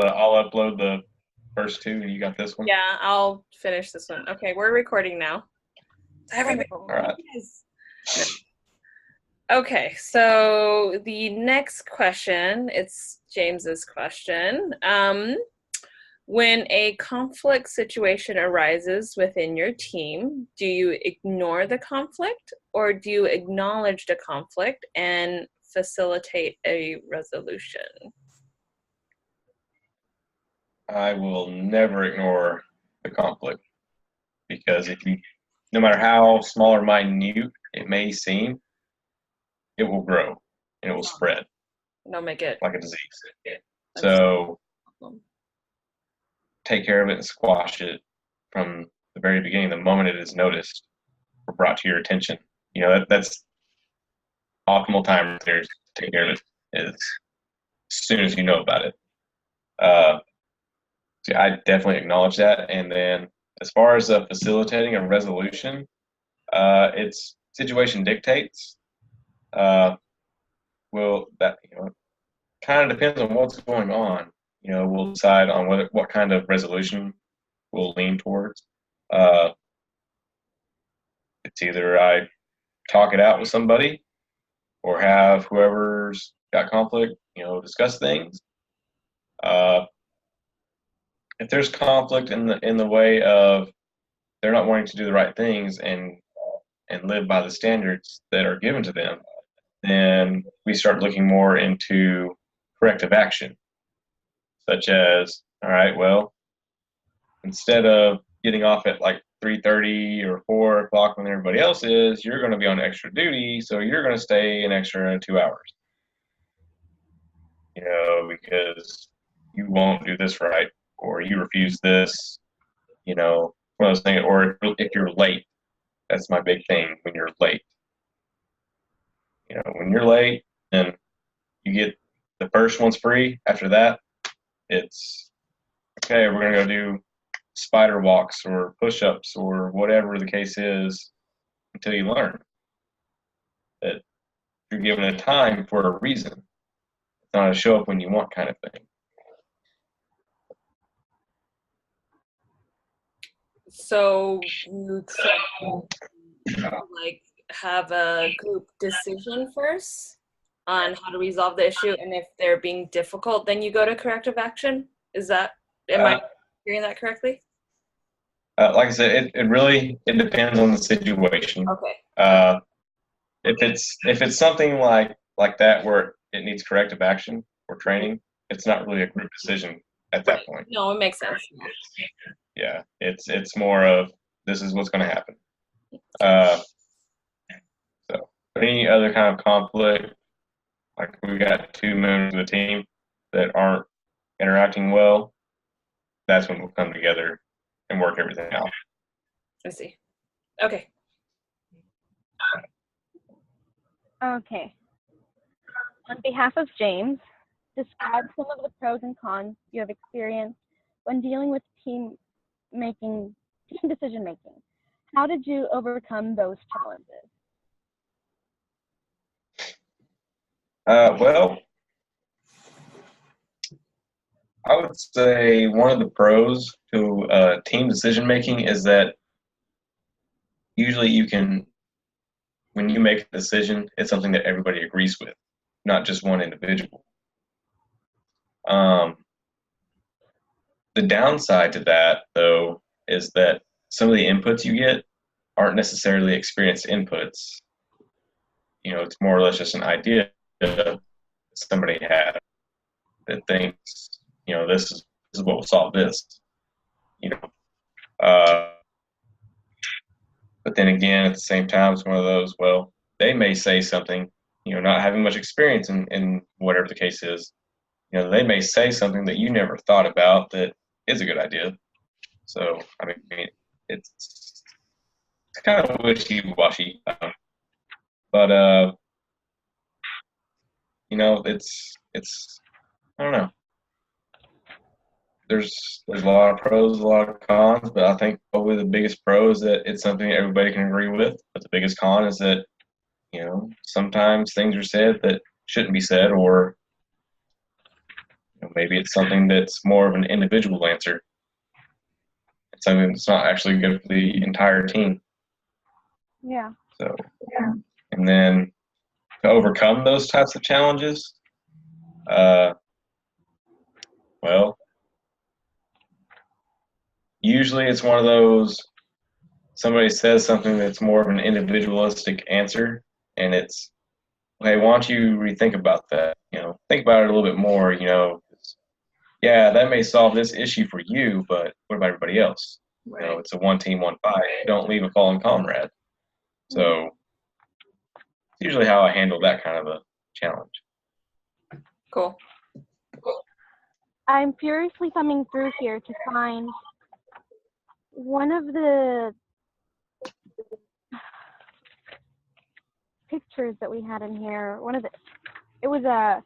I'll upload the first two, and you got this one. Yeah, I'll finish this one. Okay, we're recording now. Everybody, All right. yes. Okay, so the next question, it's James's question. When a conflict situation arises within your team, do you ignore the conflict or do you acknowledge the conflict and facilitate a resolution? I will never ignore the conflict because no matter how small or minute it may seem, it will grow and it will spread Don't make it. like a disease. So take care of it and squash it from the very beginning, the moment it is noticed or brought to your attention. That's optimal time right there to take care of it as soon as you know about it. So I definitely acknowledge that. And then as far as facilitating a resolution, it's situation dictates. Well, that kind of depends on what's going on. We'll decide on what kind of resolution we'll lean towards. It's either I talk it out with somebody or have whoever's got conflict, discuss things. If there's conflict in the way of they're not wanting to do the right things and live by the standards that are given to them, then we start looking more into corrective action, such as, all right, well, instead of getting off at like 3:30 or 4 o'clock when everybody else is, you're going to be on extra duty, so you're going to stay an extra 2 hours. Because you won't do this right, or you refuse this, one of those things. Or if you're late, that's my big thing. When you're late, when you're late, and you get the first one's free. After that, it's okay. We're gonna go do spider walks or push-ups or whatever the case is until you learn that you're given a time for a reason. It's not a show up when you want kind of thing. So you like have a group decision first on how to resolve the issue, and if they're being difficult, then you go to corrective action. Am I hearing that correctly? Like I said, it depends on the situation. Okay. If it's something like that where it needs corrective action or training, it's not really a group decision at that point. No, it makes sense. Yeah, it's more of this is what's going to happen. So any other kind of conflict, like we got 2 members of the team that aren't interacting well, that's when we'll come together and work everything out. I see. Okay. Okay. On behalf of James, describe some of the pros and cons you have experienced when dealing with team decision making. How did you overcome those challenges? Well, I would say one of the pros to team decision making is that usually when you make a decision, it's something that everybody agrees with, not just one individual. The downside to that, though, is that some of the inputs you get aren't necessarily experienced inputs. It's more or less just an idea that somebody had that thinks, this is what will solve this. But then again, at the same time, it's one of those, well, they may say something, not having much experience in whatever the case is, they may say something that you never thought about that is a good idea. So, I mean, it's kind of wishy-washy. But, it's I don't know. There's a lot of pros, a lot of cons, but I think probably the biggest pro is that it's something that everybody can agree with. But the biggest con is that, sometimes things are said that shouldn't be said, or maybe it's something that's more of an individual answer. It's something that's not actually good for the entire team. Yeah. So, and then to overcome those types of challenges, well, usually it's one of those, somebody says something that's more of an individualistic answer, and it's, hey, why don't you rethink about that? Think about it a little bit more. Yeah, that may solve this issue for you, but what about everybody else? Right. It's a one team, one fight. Don't leave a fallen comrade. So it's usually how I handle that kind of a challenge. Cool. I'm furiously thumbing through here to find one of the pictures that we had in here. It was I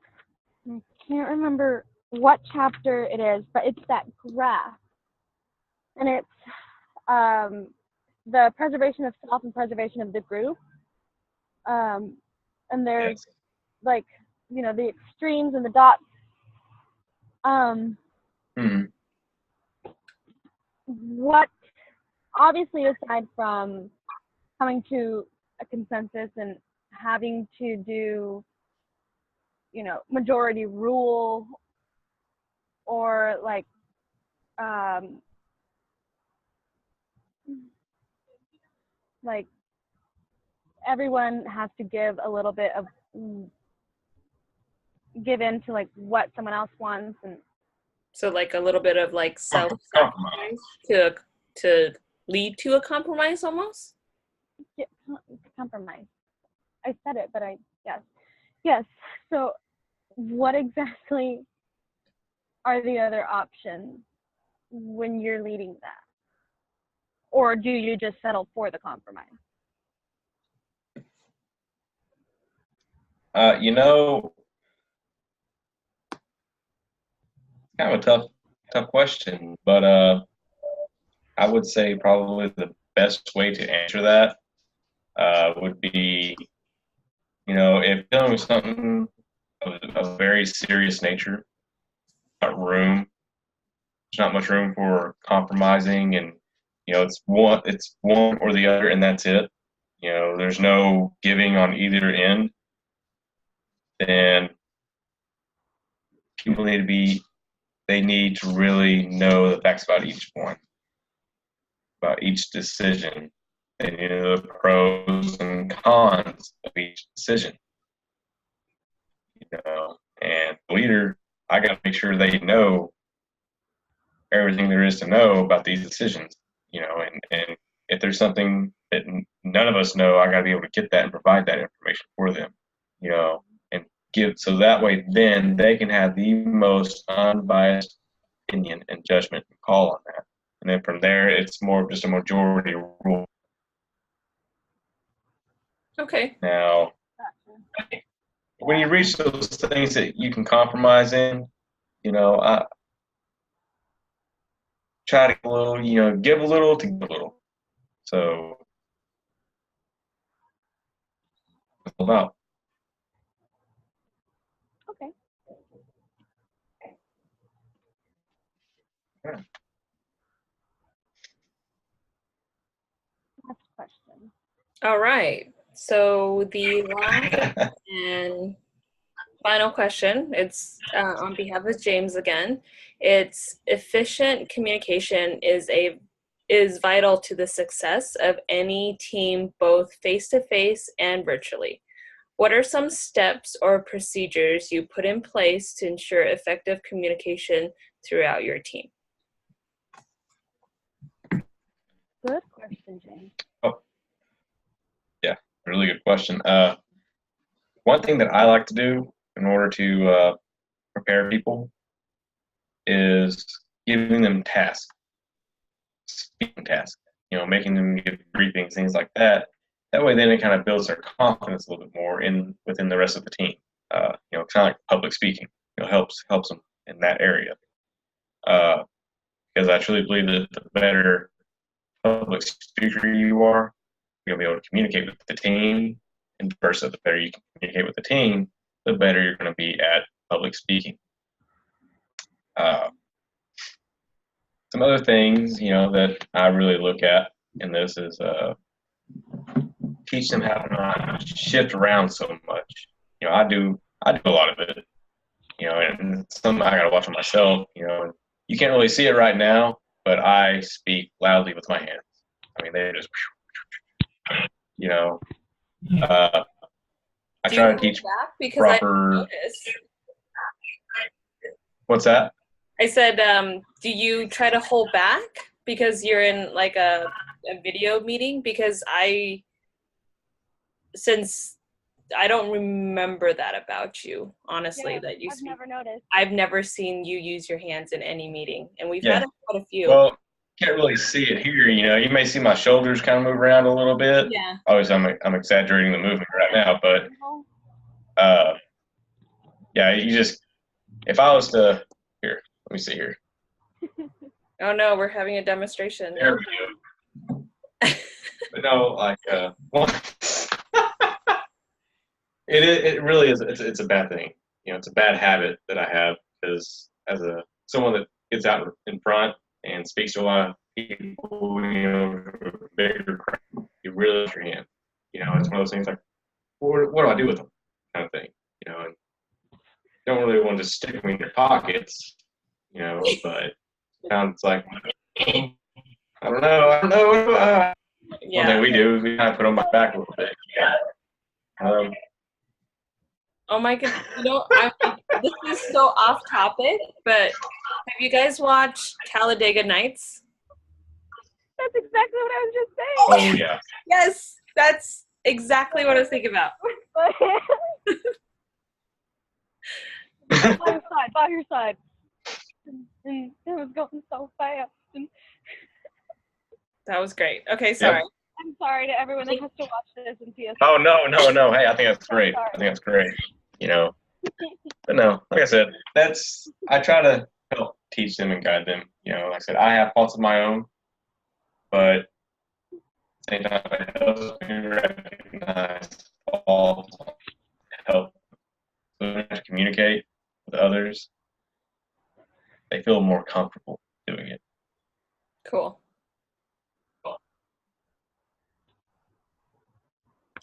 can't remember what chapter it is, but it's that graph. And it's the preservation of self and preservation of the group. And there's Yes. the extremes and the dots. What, obviously, aside from coming to a consensus and having to do, majority rule, or everyone has to give a little bit of give in to what someone else wants, and So like a little bit of like Compromise. self-sacrifice to lead to a compromise almost? compromise. I said it, but yes. So what exactly are the other options when you're leading that? Or do you just settle for the compromise? Kind of a tough question, but I would say probably the best way to answer that would be, if dealing with something of a very serious nature, there's not much room for compromising, and it's one or the other, and that's it. There's no giving on either end. Then people they need to really know the facts about each point, about each decision, and the pros and cons of each decision. And the leader, I got to make sure they know everything there is to know about these decisions. And if there's something that none of us know, I got to be able to get that and provide that information for them. And give, so that way then they can have the most unbiased opinion and judgment and call on that. And then from there, it's more of just a majority rule. Okay. Now, when you reach those things that you can compromise in, I try to give a little, give a little to give a little. So it's all about. Okay. Yeah. Last question. All right. So the last and final question, it's on behalf of James again. It's efficient communication is vital to the success of any team, both face-to-face and virtually. What are some steps or procedures you put in place to ensure effective communication throughout your team? Good question, James. Oh, yeah, really good question. One thing that I like to do in order to prepare people is giving them tasks, speaking tasks, making them give briefings, things like that. That way, then it kind of builds their confidence a little bit more within the rest of the team. Kind of like public speaking, helps them in that area. Because I truly believe that the better public speaker you are, you'll be able to communicate with the team, and vice versa. The better you can communicate with the team, the better you're going to be at public speaking. Some other things, that I really look at in this is teach them how to not shift around so much. I do a lot of it. And some I gotta watch on myself. And you can't really see it right now, but I speak loudly with my hands. I mean, they just, I Do try you to teach back? Because proper. I noticed. What's that? I said, do you try to hold back because you're in like a video meeting? Because since I don't remember that about you, honestly, Yeah, that you I've speak. never noticed. I've never seen you use your hands in any meeting, and we've Yeah. had quite a few. Well, can't really see it here. You may see my shoulders kind of move around a little bit. Yeah. Obviously, I'm exaggerating the movement right now, but yeah, if I was to here, let me see here. Oh no, we're having a demonstration. There we go. But no, like it really is. It's a bad thing. It's a bad habit that I have because as someone that gets out in front and speaks to a lot of people, bigger crowd, you really lift your hand. It's one of those things like, what do I do with them, kind of thing. And don't really want to just stick them in your pockets, but sounds like I don't know. Yeah. One thing we do is we kind of put them back a little bit. Oh my goodness. This is so off topic, but have you guys watched Talladega Nights? That's exactly what I was just saying. Oh yeah. Yes, that's exactly what I was thinking about. By your side. And it was going so fast. That was great. Okay, sorry. Yep. I'm sorry to everyone that has to watch this and see us. Oh no. Hey, I think that's great. But no, like I said, I try to help teach them and guide them. Like I said, I have faults of my own, but at the same time, it helps me recognize faults, help them to communicate with others. They feel more comfortable doing it. Cool.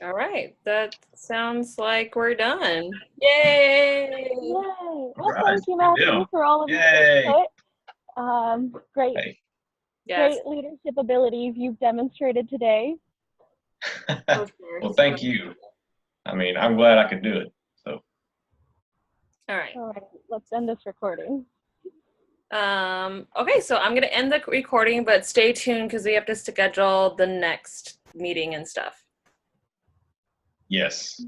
All right, that sounds like we're done. Yay! Well, Right. thank you, Matthew, for all of your input. Great, Hey. Yes. great leadership abilities you've demonstrated today. Well, thank you. I mean, I'm glad I could do it. So. All right. All right, let's end this recording. Okay, so I'm gonna end the recording, but stay tuned because we have to schedule the next meeting and stuff. Yes.